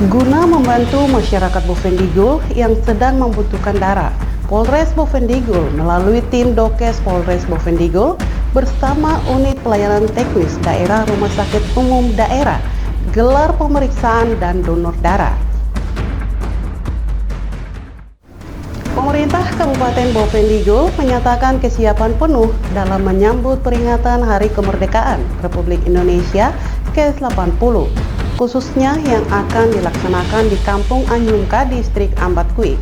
Guna membantu masyarakat Bovendigul yang sedang membutuhkan darah, Polres Bovendigul melalui tim Dokes Polres Bovendigul bersama unit pelayanan teknis daerah Rumah Sakit Umum Daerah gelar pemeriksaan dan donor darah. Pemerintah Kabupaten Bovendigul menyatakan kesiapan penuh dalam menyambut peringatan Hari Kemerdekaan Republik Indonesia ke-80, khususnya yang akan dilaksanakan di Kampung Anyumka, Distrik Ambat Kui.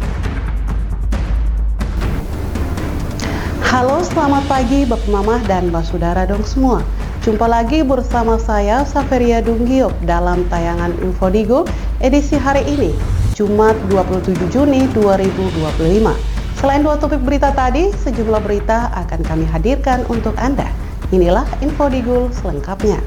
Halo, selamat pagi Bapak Mamah dan Mbak Saudara dong semua. Jumpa lagi bersama saya Saveria Dunggiop dalam tayangan Infodigul edisi hari ini, Jumat 27 Juni 2025. Selain dua topik berita tadi, sejumlah berita akan kami hadirkan untuk Anda. Inilah Infodigul selengkapnya.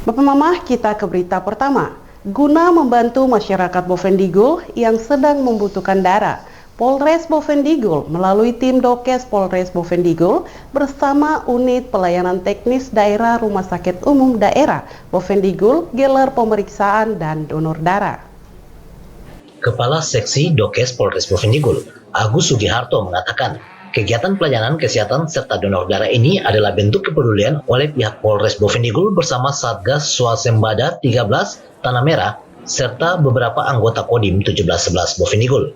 Bapak Mamah, kita ke berita pertama. Guna membantu masyarakat Bovendigul yang sedang membutuhkan darah, Polres Bovendigul melalui tim Dokes Polres Bovendigul bersama unit pelayanan teknis daerah Rumah Sakit Umum Daerah Bovendigul gelar pemeriksaan dan donor darah. Kepala Seksi Dokes Polres Bovendigul, Agus Sugiharto mengatakan, kegiatan pelayanan kesehatan serta donor darah ini adalah bentuk kepedulian oleh pihak Polres Bovendigul bersama Satgas Swasembada 13 Tanah Merah serta beberapa anggota Kodim 1711 Bovendigul.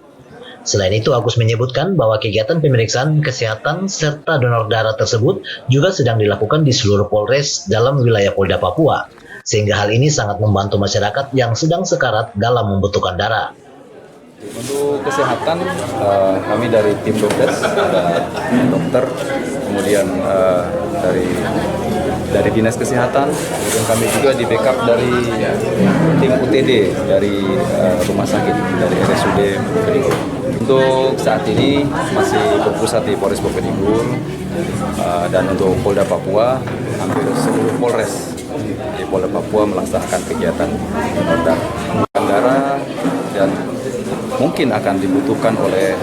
Selain itu, Agus menyebutkan bahwa kegiatan pemeriksaan kesehatan serta donor darah tersebut juga sedang dilakukan di seluruh Polres dalam wilayah Polda Papua, sehingga hal ini sangat membantu masyarakat yang sedang sekarat dalam membutuhkan darah. Untuk kesehatan, kami dari tim Dokes, ada dokter, kemudian dari Dinas Kesehatan, kemudian kami juga di backup dari tim UTD, dari rumah sakit, dari RSUD Bovendigul. Untuk saat ini masih berpusat di Polres Bovendigul, dan untuk Polda Papua, hampir seluruh Polres di Polda Papua melaksanakan kegiatan donor darah dan mungkin akan dibutuhkan oleh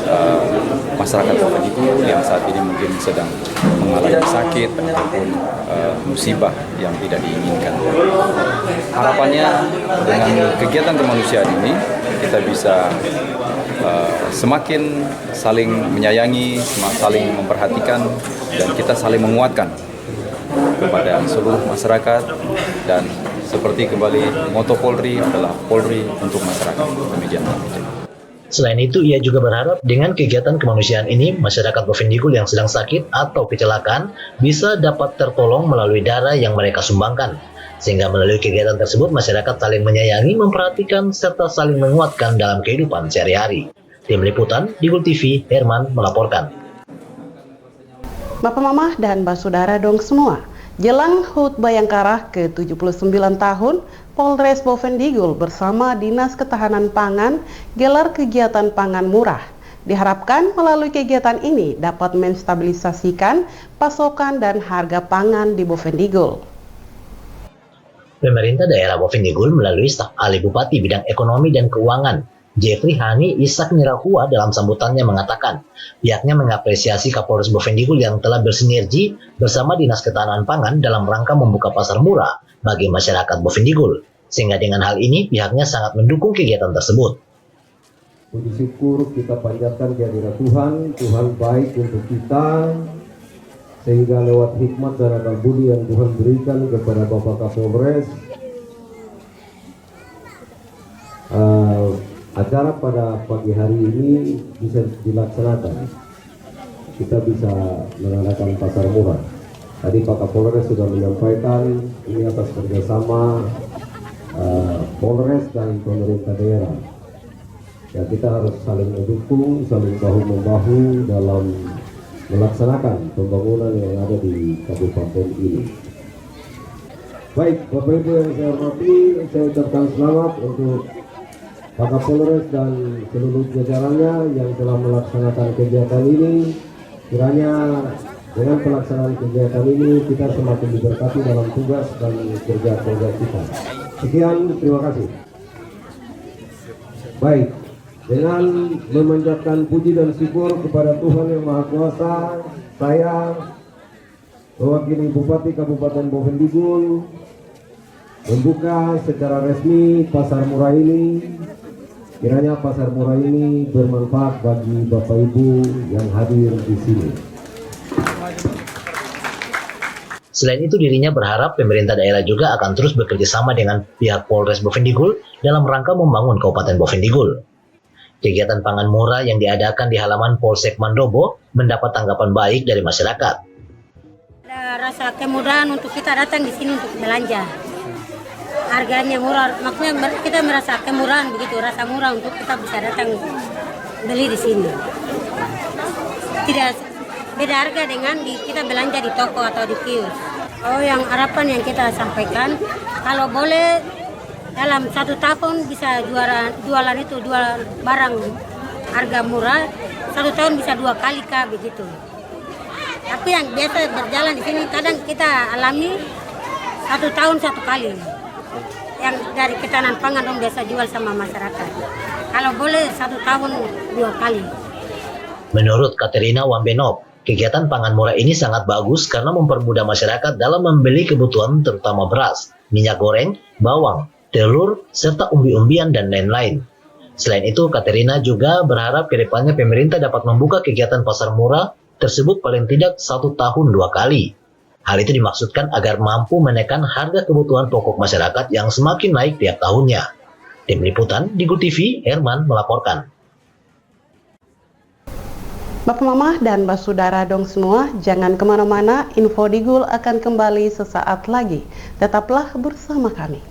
masyarakat Bovendigul yang saat ini mungkin sedang mengalami sakit ataupun musibah yang tidak diinginkan. Harapannya dengan kegiatan kemanusiaan ini kita bisa semakin saling menyayangi, saling memperhatikan, dan kita saling menguatkan kepada seluruh masyarakat, dan seperti kembali moto Polri adalah Polri untuk masyarakat. Demikian. Selain itu, ia juga berharap dengan kegiatan kemanusiaan ini, masyarakat Bovendigul yang sedang sakit atau kecelakaan bisa dapat tertolong melalui darah yang mereka sumbangkan. Sehingga melalui kegiatan tersebut, masyarakat saling menyayangi, memperhatikan, serta saling menguatkan dalam kehidupan sehari-hari. Tim Liputan, Digul TV, Herman melaporkan. Bapak Mamah dan Mbak Saudara dong semua. Jelang HUT Bayangkara ke-79 tahun, Polres Bovendigul bersama Dinas Ketahanan Pangan gelar kegiatan pangan murah. Diharapkan melalui kegiatan ini dapat menstabilisasikan pasokan dan harga pangan di Bovendigul. Pemerintah daerah Bovendigul melalui staf ahli Bupati bidang ekonomi dan keuangan, Jeffrey Hani Ishak Nirahua dalam sambutannya mengatakan, pihaknya mengapresiasi Kapolres Bovendigul yang telah bersinergi bersama Dinas Ketahanan Pangan dalam rangka membuka pasar murah bagi masyarakat Bovendigul, sehingga dengan hal ini pihaknya sangat mendukung kegiatan tersebut. Puji syukur kita panjatkan kehadirat Tuhan, Tuhan baik untuk kita, sehingga lewat hikmat dan akal budi yang Tuhan berikan kepada Bapak Kapolres, acara pada pagi hari ini bisa dilaksanakan. Kita bisa mengadakan pasar murah. Tadi Pak Kapolres sudah menyampaikan ini atas kerjasama Polres dan pemerintah daerah. Ya, kita harus saling mendukung, saling bahu-membahu dalam melaksanakan pembangunan yang ada di kabupaten ini. Baik, Bapak Ibu yang saya hormati, saya ucapkan selamat untuk Pak Kapolres dan seluruh jajarannya yang telah melaksanakan kegiatan ini. Kiranya dengan pelaksanaan kegiatan ini kita semakin diberkati dalam tugas dan kerja-kerja kita. Sekian, terima kasih. Baik, dengan memanjatkan puji dan syukur kepada Tuhan Yang Maha Kuasa, saya mewakili Bupati Kabupaten Bovendigul membuka secara resmi pasar murah ini. Kiranya pasar murah ini bermanfaat bagi Bapak Ibu yang hadir di sini. Selain itu, dirinya berharap pemerintah daerah juga akan terus bekerja sama dengan pihak Polres Bovendigul dalam rangka membangun Kabupaten Bovendigul. Kegiatan pangan murah yang diadakan di halaman Polsek Mandobo mendapat tanggapan baik dari masyarakat. Ada rasa kemudahan untuk kita datang di sini untuk belanja. Harganya murah, maksudnya kita merasa kemurahan begitu, rasa murah untuk kita bisa datang beli di sini. Tidak beda harga dengan kita belanja di toko atau di kios. Oh, yang harapan yang kita sampaikan, kalau boleh dalam 1 tahun bisa jualan barang harga murah, 1 tahun bisa 2 kali kah begitu. Tapi yang biasa berjalan di sini kadang kita alami 1 tahun 1 kali. Yang dari ketahanan pangan dong biasa jual sama masyarakat. Kalau boleh 1 tahun 2 kali. Menurut Katerina Wambenov, kegiatan pangan murah ini sangat bagus karena mempermudah masyarakat dalam membeli kebutuhan terutama beras, minyak goreng, bawang, telur, serta umbi-umbian dan lain-lain. Selain itu, Katerina juga berharap ke depannya pemerintah dapat membuka kegiatan pasar murah tersebut paling tidak 1 tahun 2 kali. Hal itu dimaksudkan agar mampu menekan harga kebutuhan pokok masyarakat yang semakin naik tiap tahunnya. Tim Liputan di Good TV, Herman melaporkan. Bapak Mama dan Basudara dong semua, jangan kemana-mana, Info Digul akan kembali sesaat lagi. Tetaplah bersama kami.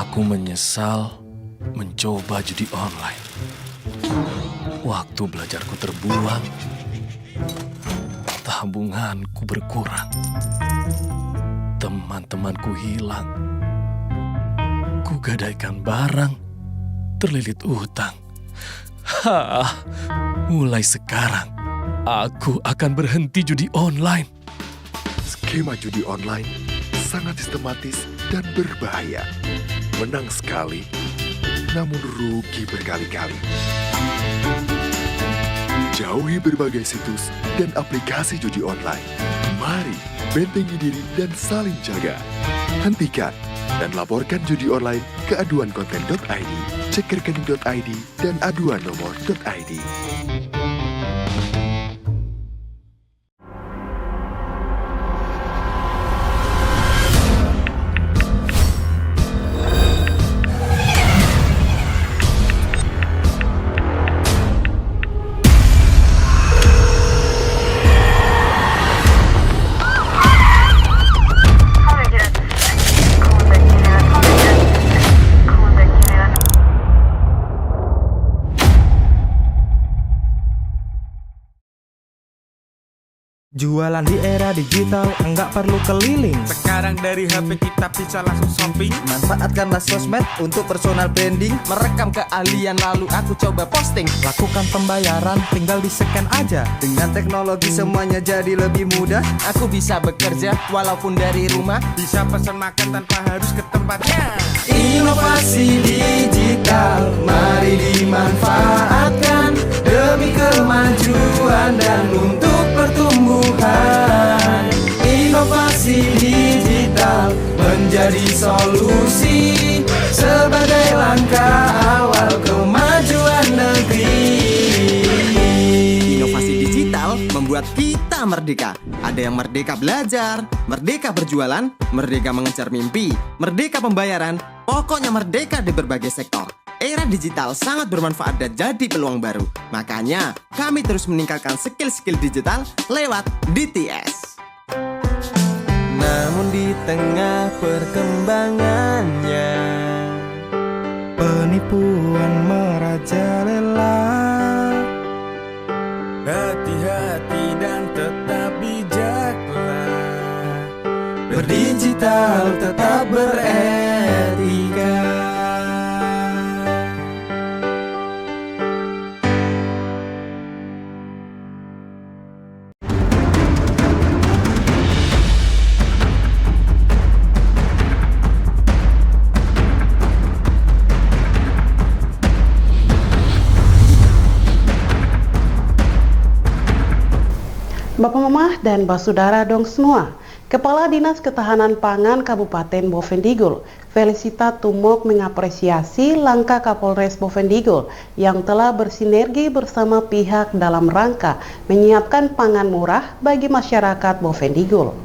Aku menyesal mencoba judi online. Waktu belajarku terbuang, tabunganku berkurang, teman-temanku hilang, kugadaikan barang, terlilit utang. Mulai sekarang, aku akan berhenti judi online. Skema judi online sangat sistematis dan berbahaya. Menang sekali, namun rugi berkali-kali. Jauhi berbagai situs dan aplikasi judi online. Mari bentengi diri dan saling jaga. Hentikan dan laporkan judi online ke aduankonten.id, cekerkening.id, dan aduan nomor.id. Jualan di era digital, enggak perlu keliling. Sekarang dari HP kita bisa langsung shopping. Manfaatkanlah sosmed untuk personal branding. Merekam keahlian lalu aku coba posting. Lakukan pembayaran, tinggal di-scan aja. Dengan teknologi semuanya jadi lebih mudah. Aku bisa bekerja walaupun dari rumah. Bisa pesan makan tanpa harus ke tempatnya. Inovasi digital, mari dimanfaatkan demi kemajuan dan untuk pertumbuhan. Inovasi digital menjadi solusi sebagai langkah awal kemajuan negeri. Inovasi digital membuat kita merdeka. Ada yang merdeka belajar, merdeka berjualan, merdeka mengejar mimpi, merdeka pembayaran, pokoknya merdeka di berbagai sektor. Era digital sangat bermanfaat dan jadi peluang baru. Makanya, kami terus meningkatkan skill-skill digital lewat DTS. Namun di tengah perkembangannya, penipuan merajalela. Hati-hati dan tetap bijaklah. berdigital tetap beretika. Bapak Mama dan Basudara dong semua, Kepala Dinas Ketahanan Pangan Kabupaten Bovendigul, Felicita Tumok mengapresiasi langkah Kapolres Bovendigul yang telah bersinergi bersama pihak dalam rangka menyiapkan pangan murah bagi masyarakat Bovendigul.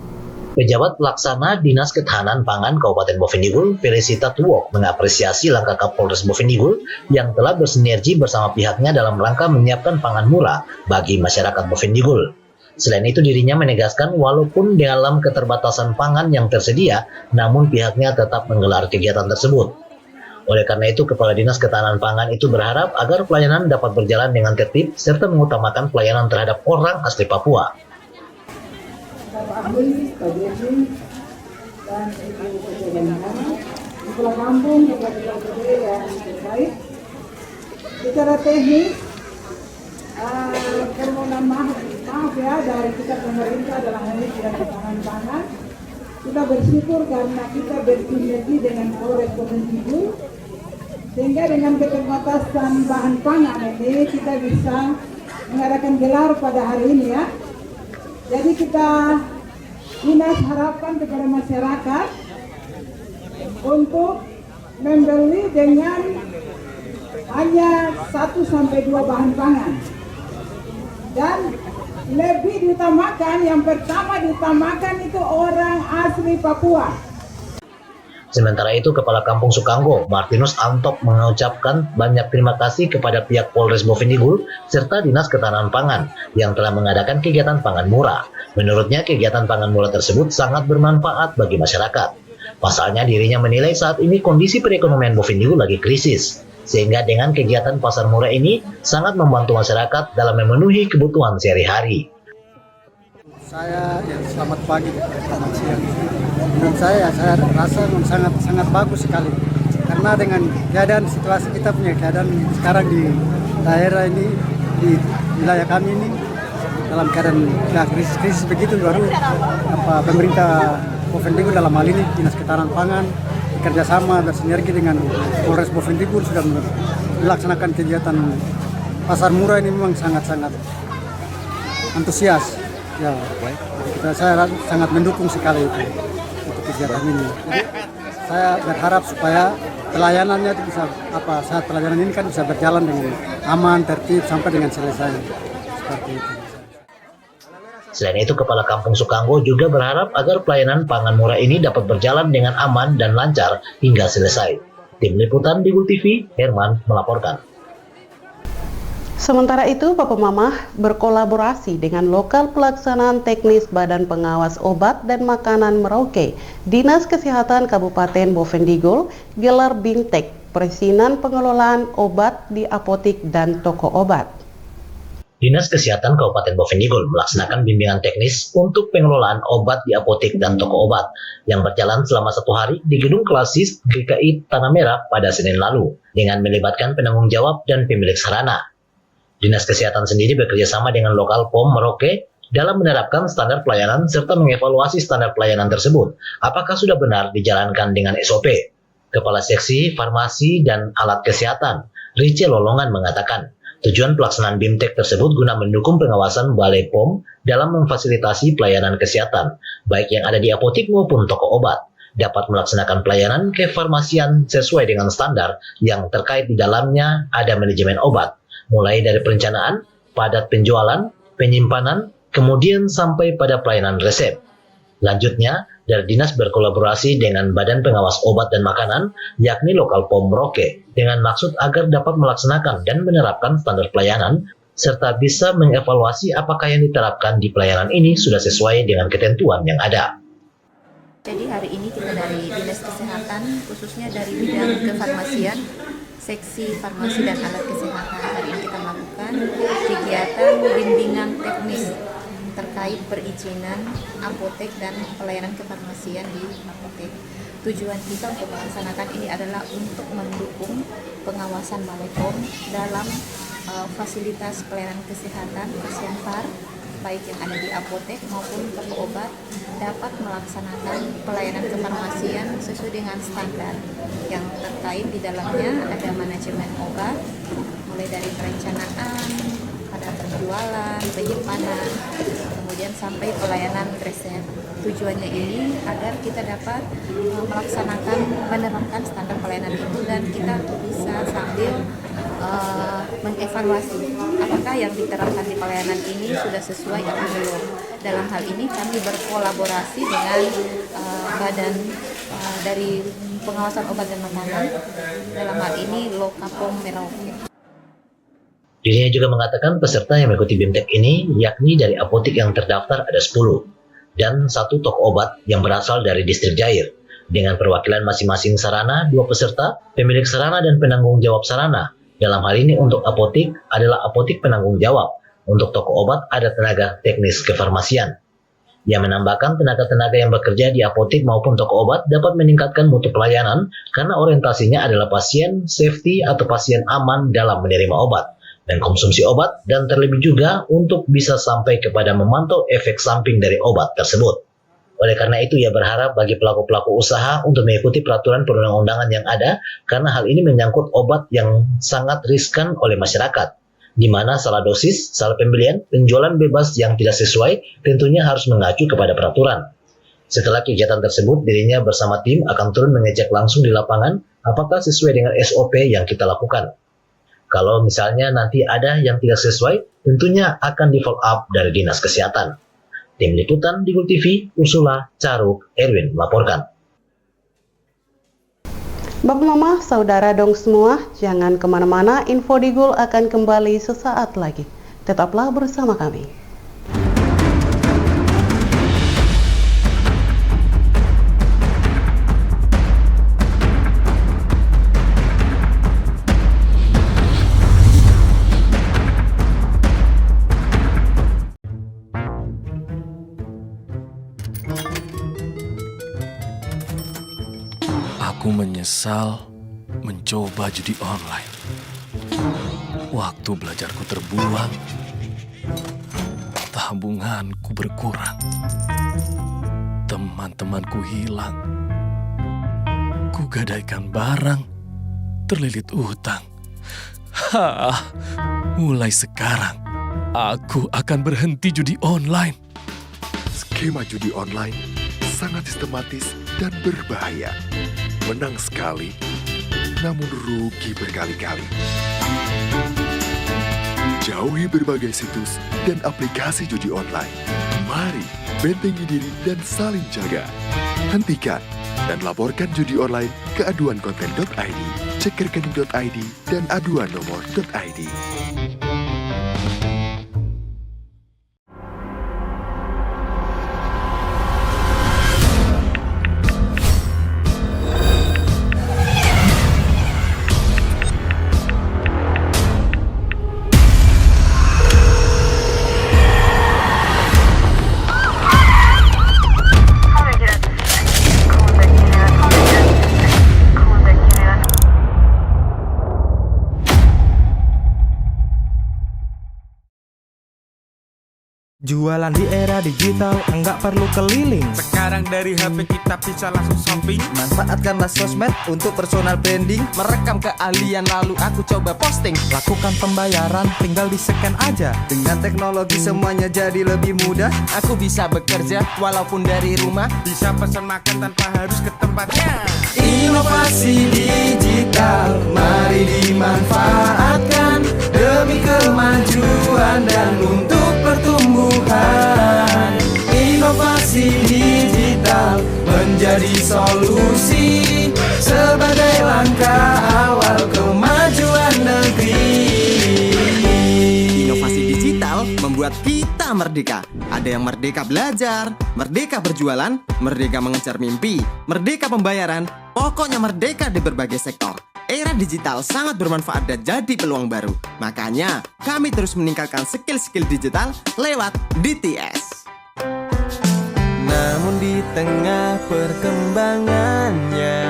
Pejabat Pelaksana Dinas Ketahanan Pangan Kabupaten Bovendigul, Felicita Tumok mengapresiasi langkah Kapolres Bovendigul yang telah bersinergi bersama pihaknya dalam rangka menyiapkan pangan murah bagi masyarakat Bovendigul. Selain itu dirinya menegaskan walaupun dalam keterbatasan pangan yang tersedia, namun pihaknya tetap menggelar kegiatan tersebut. Oleh karena itu, Kepala Dinas Ketahanan Pangan itu berharap agar pelayanan dapat berjalan dengan tertib serta mengutamakan pelayanan terhadap orang asli Papua. Bapak Ahli, Pak Dirjen, dan Ibu Ketua Kepala Kampung, Kepala BPD yang terkait. Secara teknis, permohonan maaf ya dari kita pemerintah dalam hal ini Dinas Ketahanan Pangan. Kita bersyukur karena kita bersinergi dengan Polres Bovendigul, sehingga dengan keterbatasan bahan pangan ini kita bisa mengadakan gelar pada hari ini ya. Jadi kita Dinas harapkan kepada masyarakat untuk membeli dengan hanya 1-2 bahan pangan. Dan lebih diutamakan, yang pertama diutamakan itu orang asli Papua. Sementara itu, Kepala Kampung Sukanggo, Martinus Antok mengucapkan banyak terima kasih kepada pihak Polres Bovendigul serta Dinas Ketahanan Pangan yang telah mengadakan kegiatan pangan murah. Menurutnya, kegiatan pangan murah tersebut sangat bermanfaat bagi masyarakat. Pasalnya, dirinya menilai saat ini kondisi perekonomian Bovendigul lagi krisis, sehingga dengan kegiatan pasar murah ini sangat membantu masyarakat dalam memenuhi kebutuhan sehari-hari. Saya selamat pagi, selamat siang. Menurut saya rasa sangat bagus sekali. Karena dengan keadaan situasi kita punya keadaan sekarang di daerah ini, di wilayah kami ini dalam keadaan krisis begitu, baru pemerintah Bovendigul dalam hal ini Dinas Ketahanan Pangan kerjasama bersinergi dengan Polres Bovendigul sudah melaksanakan kegiatan pasar murah ini memang sangat-sangat antusias. Ya, saya sangat mendukung sekali itu untuk kegiatan ini. Jadi, saya berharap supaya pelayanannya itu bisa saat pelayanan ini kan bisa berjalan dengan aman, tertib sampai dengan selesai seperti itu. Selain itu, Kepala Kampung Sukanggo juga berharap agar pelayanan pangan murah ini dapat berjalan dengan aman dan lancar hingga selesai. Tim Liputan Digul TV, Herman melaporkan. Sementara itu, Bapak Mamah berkolaborasi dengan lokal pelaksanaan teknis Badan Pengawas Obat dan Makanan Merauke, Dinas Kesehatan Kabupaten Bovendigul, gelar Bimtek, Persinan Pengelolaan Obat di Apotik dan Toko Obat. Dinas Kesehatan Kabupaten Bovendigul melaksanakan bimbingan teknis untuk pengelolaan obat di apotik dan toko obat yang berjalan selama 1 hari di Gedung Klasis GKI Tanah Merah pada Senin lalu dengan melibatkan penanggung jawab dan pemilik sarana. Dinas Kesehatan sendiri bekerja sama dengan lokal POM Merauke dalam menerapkan standar pelayanan serta mengevaluasi standar pelayanan tersebut apakah sudah benar dijalankan dengan SOP. Kepala Seksi Farmasi dan Alat Kesehatan, Rice Lolongan mengatakan, tujuan pelaksanaan BIMTEK tersebut guna mendukung pengawasan Balai POM dalam memfasilitasi pelayanan kesehatan, baik yang ada di apotik maupun toko obat, dapat melaksanakan pelayanan kefarmasian sesuai dengan standar yang terkait di dalamnya ada manajemen obat, mulai dari perencanaan, padat penjualan, penyimpanan, kemudian sampai pada pelayanan resep. Lanjutnya, dari dinas berkolaborasi dengan Badan Pengawas Obat dan Makanan, yakni lokal POM Merauke, dengan maksud agar dapat melaksanakan dan menerapkan standar pelayanan, serta bisa mengevaluasi apakah yang diterapkan di pelayanan ini sudah sesuai dengan ketentuan yang ada. Jadi hari ini kita dari Dinas Kesehatan, khususnya dari bidang kefarmasian, Seksi Farmasi dan Alat Kesehatan, hari ini kita melakukan kegiatan bimbingan teknis terkait perizinan apotek dan pelayanan kefarmasian di apotek. Tujuan kita untuk melaksanakan ini adalah untuk mendukung pengawasan Balai POM dalam fasilitas pelayanan kesehatan Posyanpar, baik yang ada di apotek maupun toko obat, dapat melaksanakan pelayanan kefarmasian sesuai dengan standar yang terkait. Di dalamnya ada manajemen obat, mulai dari perencanaan, pada penjualan, penyimpanan, kemudian sampai pelayanan resep. Tujuannya ini agar kita dapat menerapkan standar pelayanan itu dan kita bisa sambil mengevaluasi apakah yang diterapkan di pelayanan ini sudah sesuai atau belum. Dalam hal ini kami berkolaborasi dengan badan dari pengawasan obat dan makanan, dalam hal ini Lokapom Merauke. Dirinya juga mengatakan peserta yang mengikuti BIMTEK ini yakni dari apotek yang terdaftar ada 10 dan 1 toko obat yang berasal dari distrik Jair. Dengan perwakilan masing-masing sarana, 2 peserta, pemilik sarana dan penanggung jawab sarana. Dalam hal ini untuk apotek adalah apotek penanggung jawab. Untuk toko obat ada tenaga teknis kefarmasian. Ia menambahkan tenaga-tenaga yang bekerja di apotek maupun toko obat dapat meningkatkan mutu pelayanan karena orientasinya adalah pasien safety atau pasien aman dalam menerima obat dan konsumsi obat, dan terlebih juga untuk bisa sampai kepada memantau efek samping dari obat tersebut. Oleh karena itu, ia berharap bagi pelaku-pelaku usaha untuk mengikuti peraturan perundang-undangan yang ada, karena hal ini menyangkut obat yang sangat riskan oleh masyarakat, di mana salah dosis, salah pembelian, penjualan bebas yang tidak sesuai tentunya harus mengacu kepada peraturan. Setelah kegiatan tersebut, dirinya bersama tim akan turun mengecek langsung di lapangan apakah sesuai dengan SOP yang kita lakukan. Kalau misalnya nanti ada yang tidak sesuai, tentunya akan di-follow up dari Dinas Kesehatan. Tim Liputan Digul TV, Ursula, Caruk, Erwin melaporkan. Bapak Mama, saudara dong semua, jangan kemana-mana, info Digul akan kembali sesaat lagi. Tetaplah bersama kami. Aku menyesal mencoba judi online. Waktu belajarku terbuang, tabunganku berkurang, teman-temanku hilang, kugadaikan barang, terlilit utang. Mulai sekarang, aku akan berhenti judi online. Skema judi online sangat sistematis dan berbahaya. Menang sekali, namun rugi berkali-kali. Jauhi berbagai situs dan aplikasi judi online. Mari bentengi diri dan saling jaga. Hentikan dan laporkan judi online ke aduankonten.id, cek rekening.id, dan aduan nomor.id. Jualan di era digital, enggak perlu keliling. Sekarang dari HP kita bisa langsung shopping. Manfaatkanlah sosmed untuk personal branding. Merekam keahlian lalu aku coba posting. Lakukan pembayaran, tinggal di-scan aja. Dengan teknologi semuanya jadi lebih mudah. Aku bisa bekerja walaupun dari rumah. Bisa pesan makan tanpa harus ke tempatnya. Inovasi digital, mari dimanfaatkan demi kemajuan dan untuk pertumbuhan. Inovasi digital menjadi solusi sebagai langkah awal kemajuan negeri. Inovasi digital membuat kita merdeka. Ada yang merdeka belajar, merdeka berjualan, merdeka mengejar mimpi, merdeka pembayaran, pokoknya merdeka di berbagai sektor. Era digital sangat bermanfaat dan jadi peluang baru. Makanya, kami terus meningkatkan skill-skill digital lewat DTS. tengah perkembangannya.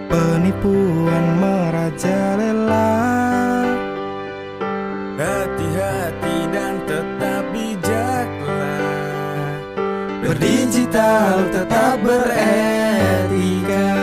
Penipuan merajalela, hati-hati dan tetap bijaklah. Berdigital tetap beretika.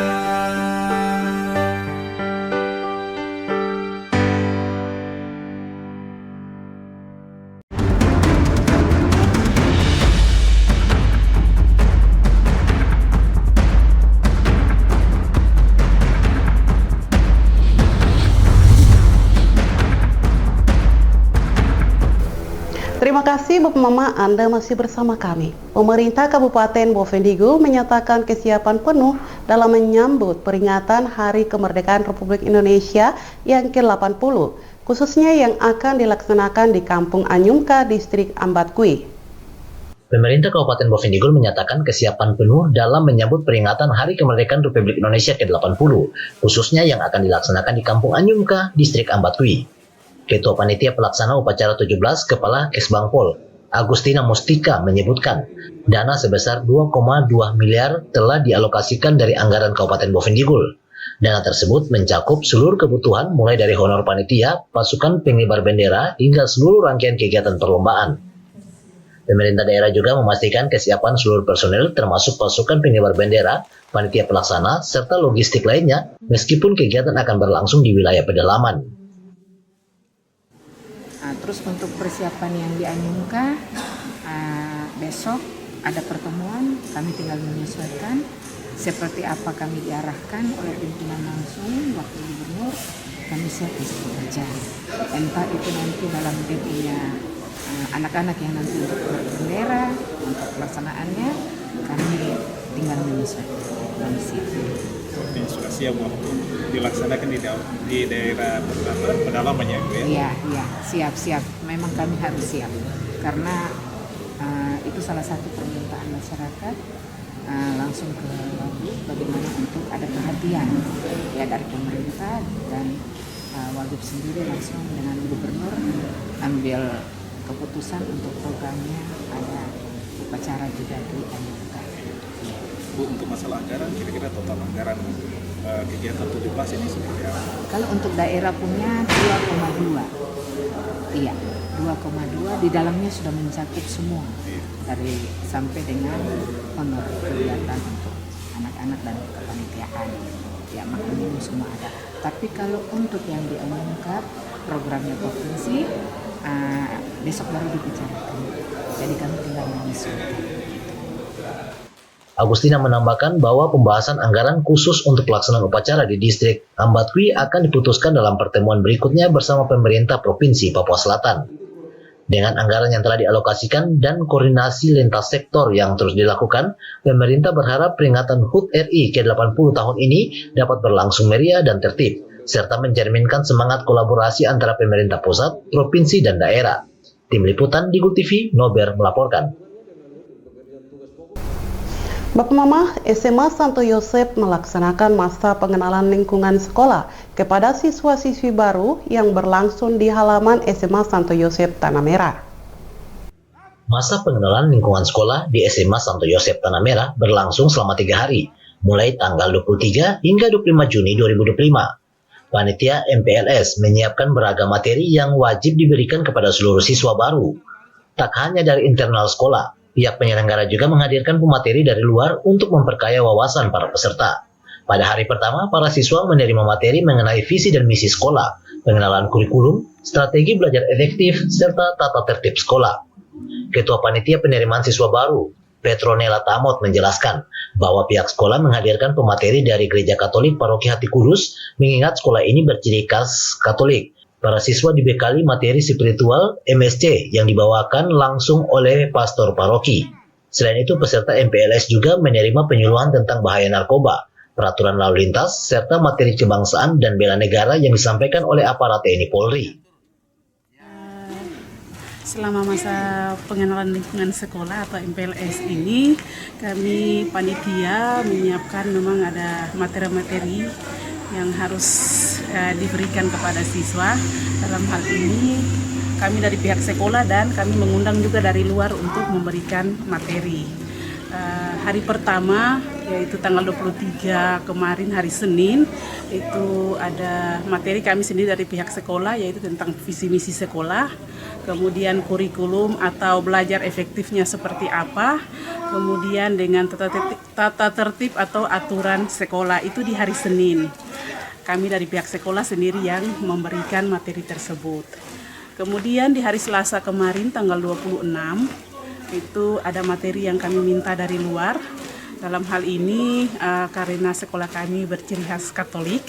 Terima kasih Bapak Mama, Anda masih bersama kami. Pemerintah Kabupaten Bovendigul menyatakan kesiapan penuh dalam menyambut peringatan Hari Kemerdekaan Republik Indonesia yang ke-80, khususnya yang akan dilaksanakan di Kampung Anyumka, Distrik Ambatkui. Pemerintah Kabupaten Bovendigul menyatakan kesiapan penuh dalam menyambut peringatan Hari Kemerdekaan Republik Indonesia ke-80, khususnya yang akan dilaksanakan di Kampung Anyumka, Distrik Ambatkui. Ketua Panitia Pelaksana Upacara 17 Kepala Kesbangpol, Agustina Mustika menyebutkan, dana sebesar 2,2 miliar telah dialokasikan dari anggaran Kabupaten Bovendigul. Dana tersebut mencakup seluruh kebutuhan mulai dari honor panitia, pasukan pengibar bendera, hingga seluruh rangkaian kegiatan perlombaan. Pemerintah daerah juga memastikan kesiapan seluruh personel termasuk pasukan pengibar bendera, panitia pelaksana, serta logistik lainnya, meskipun kegiatan akan berlangsung di wilayah pedalaman. Terus untuk persiapan yang di Anyumka, besok ada pertemuan, kami tinggal menyesuaikan seperti apa kami diarahkan oleh pimpinan langsung wakil gubernur, kami siap untuk bekerja. Entah itu nanti dalam punya anak-anak yang nanti untuk berbendera, untuk pelaksanaannya, kami tinggal menyesuaikan. Kami siap. Seperti sudah siap waktu dilaksanakan di daerah pedalaman ya, Bu ya? Iya, siap. Memang kami harus siap karena itu salah satu permintaan masyarakat langsung ke Wagub bagaimana untuk ada perhatian ya dari pemerintah dan Wagub sendiri langsung dengan gubernur ambil keputusan untuk programnya ada upacara juga di Anyumka. Bu, untuk masalah anggaran, kira-kira total anggaran kegiatan 17 ini seperti apa? Kalau untuk daerah punya 2,2. Iya, 2,2 di dalamnya sudah mencakup semua. Dari sampai dengan honor kegiatan untuk anak-anak dan kepanitiaan. Ya, makanya semua ada. Tapi kalau untuk yang di Anyumka, programnya provinsi, besok baru dibicarakan. Jadi kami tinggal menyesuaikan. Agustina menambahkan bahwa pembahasan anggaran khusus untuk pelaksanaan upacara di Distrik Ambatkui akan diputuskan dalam pertemuan berikutnya bersama pemerintah Provinsi Papua Selatan. Dengan anggaran yang telah dialokasikan dan koordinasi lintas sektor yang terus dilakukan, pemerintah berharap peringatan HUT RI ke-80 tahun ini dapat berlangsung meriah dan tertib, serta mencerminkan semangat kolaborasi antara pemerintah pusat, provinsi, dan daerah. Tim Liputan Digul TV, Nober melaporkan. Bapak Mama, SMA Santo Yosep melaksanakan masa pengenalan lingkungan sekolah kepada siswa-siswi baru yang berlangsung di halaman SMA Santo Yosep Tanah Merah. Masa pengenalan lingkungan sekolah di SMA Santo Yosep Tanah Merah berlangsung selama 3 hari, mulai tanggal 23 hingga 25 Juni 2025. Panitia MPLS menyiapkan beragam materi yang wajib diberikan kepada seluruh siswa baru. Tak hanya dari internal sekolah, pihak penyelenggara juga menghadirkan pemateri dari luar untuk memperkaya wawasan para peserta. Pada hari pertama, para siswa menerima materi mengenai visi dan misi sekolah, pengenalan kurikulum, strategi belajar efektif, serta tata tertib sekolah. Ketua Panitia Penerimaan Siswa Baru, Petronella Tamot menjelaskan bahwa pihak sekolah menghadirkan pemateri dari Gereja Katolik Paroki Hati Kudus, mengingat sekolah ini berciri khas Katolik. Para siswa dibekali materi spiritual MSC yang dibawakan langsung oleh pastor paroki. Selain itu, peserta MPLS juga menerima penyuluhan tentang bahaya narkoba, peraturan lalu lintas, serta materi kebangsaan dan bela negara yang disampaikan oleh aparat TNI Polri. Selama masa pengenalan lingkungan sekolah atau MPLS ini, kami panitia menyiapkan memang ada materi-materi yang harus diberikan kepada siswa. Dalam hal ini kami dari pihak sekolah dan kami mengundang juga dari luar untuk memberikan materi. hari pertama yaitu tanggal 23 kemarin hari Senin itu ada materi kami sendiri dari pihak sekolah yaitu tentang visi misi sekolah, kemudian kurikulum atau belajar efektifnya seperti apa, kemudian dengan tata tertib atau aturan sekolah itu di hari Senin. Kami dari pihak sekolah sendiri yang memberikan materi tersebut. Kemudian di hari Selasa kemarin tanggal 26 itu ada materi yang kami minta dari luar. Dalam hal ini karena sekolah kami berciri khas Katolik,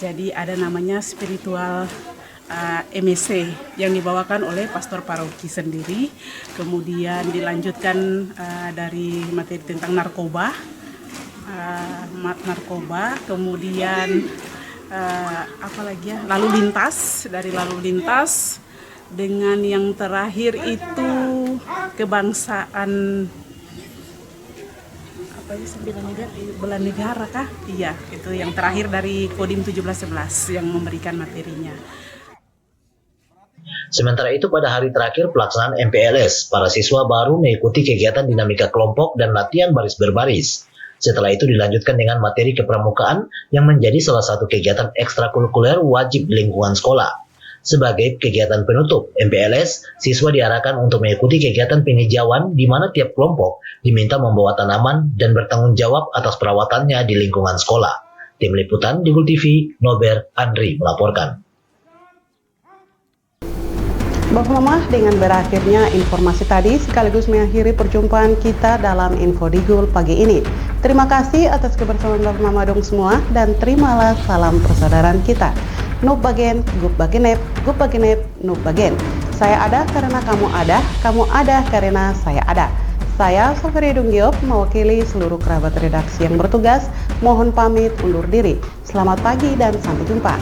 jadi ada namanya spiritual MSC yang dibawakan oleh pastor paroki sendiri. Kemudian dilanjutkan dari materi tentang narkoba, kemudian lalu lintas, dari lalu lintas, dengan yang terakhir itu kebangsaan bela negara kah? Iya, itu yang terakhir dari Kodim 1711 yang memberikan materinya. Sementara itu pada hari terakhir pelaksanaan MPLS, para siswa baru mengikuti kegiatan dinamika kelompok dan latihan baris berbaris. Setelah itu dilanjutkan dengan materi kepramukaan yang menjadi salah satu kegiatan ekstrakurikuler wajib di lingkungan sekolah. Sebagai kegiatan penutup MPLS, siswa diarahkan untuk mengikuti kegiatan penghijauan di mana tiap kelompok diminta membawa tanaman dan bertanggung jawab atas perawatannya di lingkungan sekolah. Tim Liputan Digul TV, Nober Andri melaporkan. Bapak Mama, dengan berakhirnya informasi tadi sekaligus mengakhiri perjumpaan kita dalam Info Digul pagi ini. Terima kasih atas kebersamaan Bapak Mama dong semua dan terimalah salam persaudaraan kita. Nup bagen, gup bagenep, nup bagen. Saya ada karena kamu ada karena saya ada. Saya Sofri Dunggiop mewakili seluruh kerabat redaksi yang bertugas. Mohon pamit undur diri. Selamat pagi dan sampai jumpa.